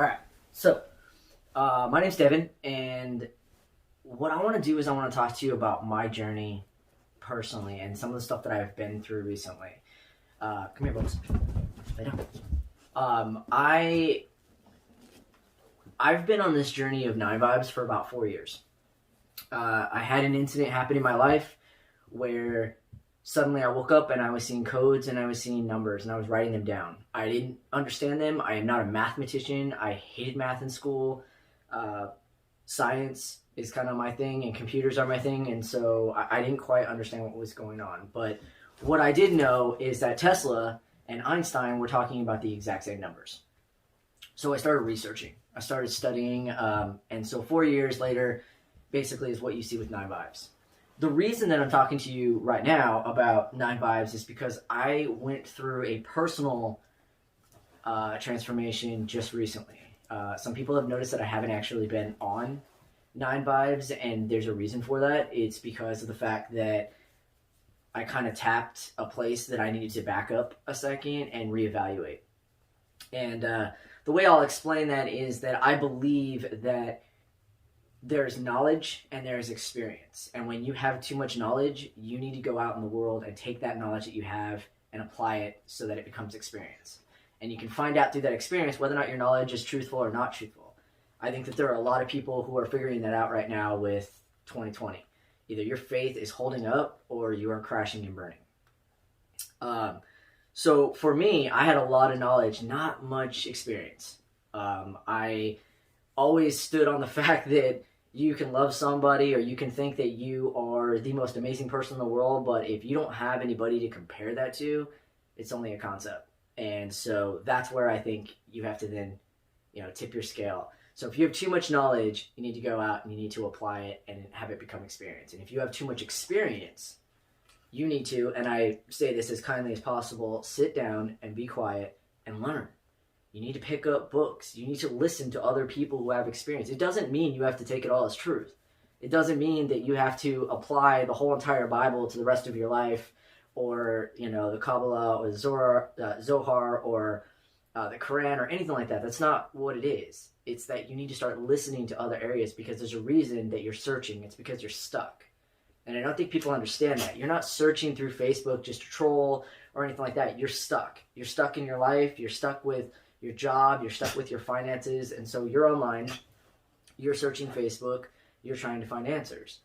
All right. So, my name's Devin, and what I want to do is I want to talk to you about my journey personally and some of the stuff that I've been through recently. Come here, folks. Lay down. I've been on this journey of nine vibes for about 4 years. I had an incident happen in my life where suddenly I woke up and I was seeing codes and I was seeing numbers and I was writing them down. I didn't understand them. I am not a mathematician. I hated math in school. Science is kind of my thing and computers are my thing. And so I didn't quite understand what was going on. But what I did know is that Tesla and Einstein were talking about the exact same numbers. So I started researching. I started studying. And so 4 years later, basically is what you see with nine vibes. The reason that I'm talking to you right now about nine vibes is because I went through a personal transformation just recently. Some people have noticed that I haven't actually been on nine vibes, and there's a reason for that. It's because of the fact that I kind of tapped a place that I needed to back up a second and reevaluate. And the way I'll explain that is that I believe that there's knowledge and there's experience. And when you have too much knowledge, you need to go out in the world and take that knowledge that you have and apply it so that it becomes experience. And you can find out through that experience whether or not your knowledge is truthful or not truthful. I think that there are a lot of people who are figuring that out right now with 2020. Either your faith is holding up or you are crashing and burning. So for me, I had a lot of knowledge, not much experience. I always stood on the fact that you can love somebody or you can think that you are the most amazing person in the world, but if you don't have anybody to compare that to, it's only a concept. And so that's where I think you have to then, tip your scale. So if you have too much knowledge, you need to go out and you need to apply it and have it become experience. And if you have too much experience, you need to, and I say this as kindly as possible, sit down and be quiet and learn. You need to pick up books. You need to listen to other people who have experience. It doesn't mean you have to take it all as truth. It doesn't mean that you have to apply the whole entire Bible to the rest of your life, or the Kabbalah or Zohar or the Quran or anything like that. That's not what it is. It's that you need to start listening to other areas because there's a reason that you're searching. It's because you're stuck. And I don't think people understand that. You're not searching through Facebook just to troll or anything like that. You're stuck. You're stuck in your life. You're stuck with your job, you're stuck with your finances, and so you're online, you're searching Facebook, you're trying to find answers.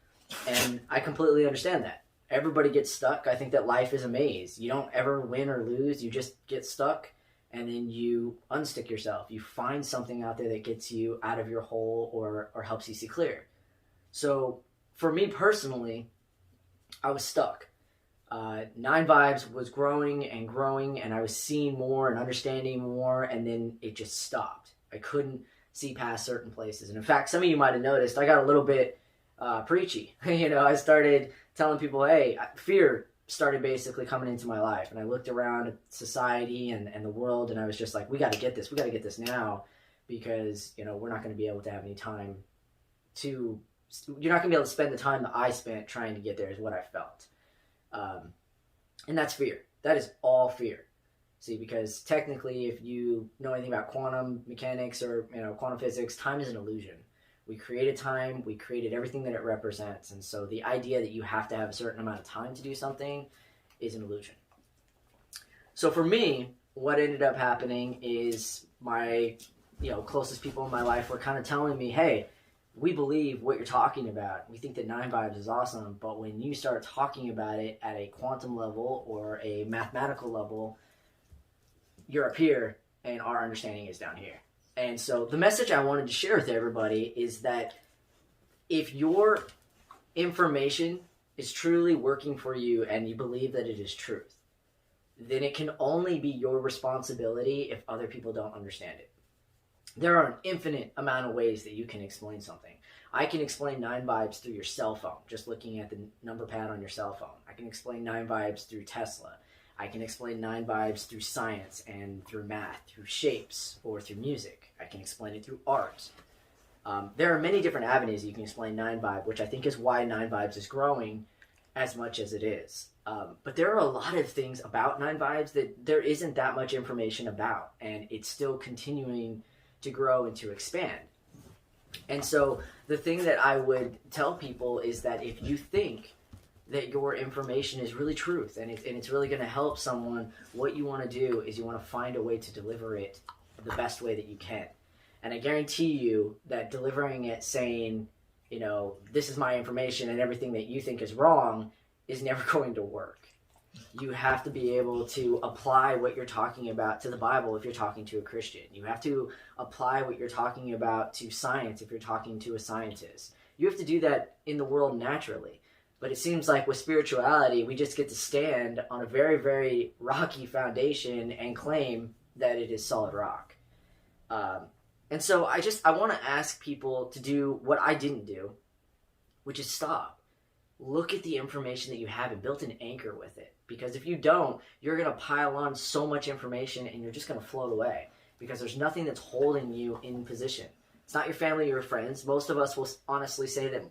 And I completely understand that. Everybody gets stuck. I think that life is a maze. You don't ever win or lose, you just get stuck, and then you unstick yourself. You find something out there that gets you out of your hole or helps you see clear. So for me personally, I was stuck. Nine Vibes was growing, and I was seeing more and understanding more, and then it just stopped. I couldn't see past certain places. And in fact, some of you might have noticed I got a little bit preachy. I started telling people, hey, fear started basically coming into my life. And I looked around at society and the world, and I was just like, we got to get this. We got to get this now because, we're not going to be able to have any time to, you're not going to be able to spend the time that I spent trying to get there is what I felt. And that's fear. That is all fear. See, because technically, if you know anything about quantum mechanics or quantum physics, time is an illusion. We created time. We created everything that it represents. And so the idea that you have to have a certain amount of time to do something is an illusion. So for me, what ended up happening is my closest people in my life were kind of telling me, hey, we believe what you're talking about. We think that nine vibes is awesome, but when you start talking about it at a quantum level or a mathematical level, you're up here and our understanding is down here. And so the message I wanted to share with everybody is that if your information is truly working for you and you believe that it is truth, then it can only be your responsibility if other people don't understand it. There are an infinite amount of ways that you can explain something. I can explain nine vibes through your cell phone, just looking at the number pad on your cell phone. I can explain nine vibes through Tesla. I can explain nine vibes through science and through math, through shapes, or through music. I can explain it through art. There are many different avenues you can explain nine vibe, which I think is why nine vibes is growing as much as it is. But there are a lot of things about nine vibes that there isn't that much information about, and it's still continuing to grow and to expand. And so the thing that I would tell people is that if you think that your information is really truth and it's really going to help someone, what you want to do is you want to find a way to deliver it the best way that you can. And I guarantee you that delivering it saying, you know, this is my information and everything that you think is wrong is never going to work. You have to be able to apply what you're talking about to the Bible if you're talking to a Christian. You have to apply what you're talking about to science if you're talking to a scientist. You have to do that in the world naturally. But it seems like with spirituality, we just get to stand on a very, very rocky foundation and claim that it is solid rock. And so I want to ask people to do what I didn't do, which is stop. Look at the information that you have and build an anchor with it. Because if you don't, you're going to pile on so much information and you're just going to float away. Because there's nothing that's holding you in position. It's not your family or your friends. Most of us will honestly say that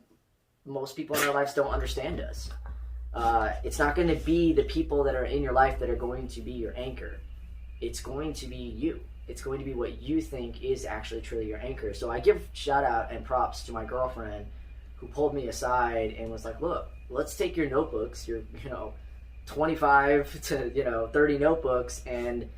most people in our lives don't understand us. It's not going to be the people that are in your life that are going to be your anchor. It's going to be you. It's going to be what you think is actually truly your anchor. So I give shout out and props to my girlfriend who pulled me aside and was like, look, let's take your notebooks, your 25 to 30 notebooks, and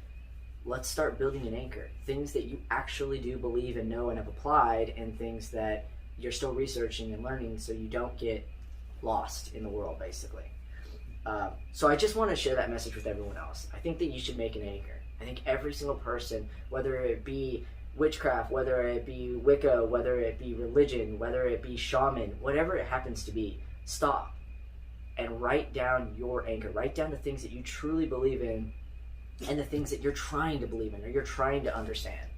let's start building an anchor. Things that you actually do believe and know and have applied, and things that you're still researching and learning so you don't get lost in the world, basically. So I just want to share that message with everyone else. I think that you should make an anchor. I think every single person, whether it be witchcraft, whether it be Wicca, whether it be religion, whether it be shaman, whatever it happens to be, stop and write down your anchor. Write down the things that you truly believe in and the things that you're trying to believe in or you're trying to understand.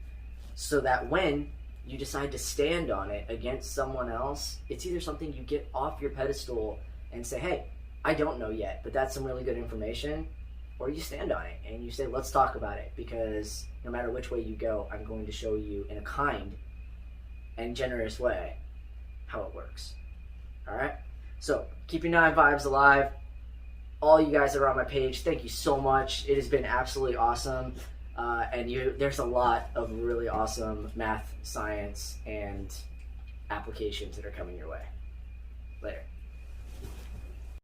So that when you decide to stand on it against someone else, it's either something you get off your pedestal and say, hey, I don't know yet, but that's some really good information, or you stand on it and you say, let's talk about it, because no matter which way you go, I'm going to show you in a kind and generous way how it works. All right? So keep your 9 vibes alive. All you guys that are on my page, thank you so much. It has been absolutely awesome. There's a lot of really awesome math, science, and applications that are coming your way. Later.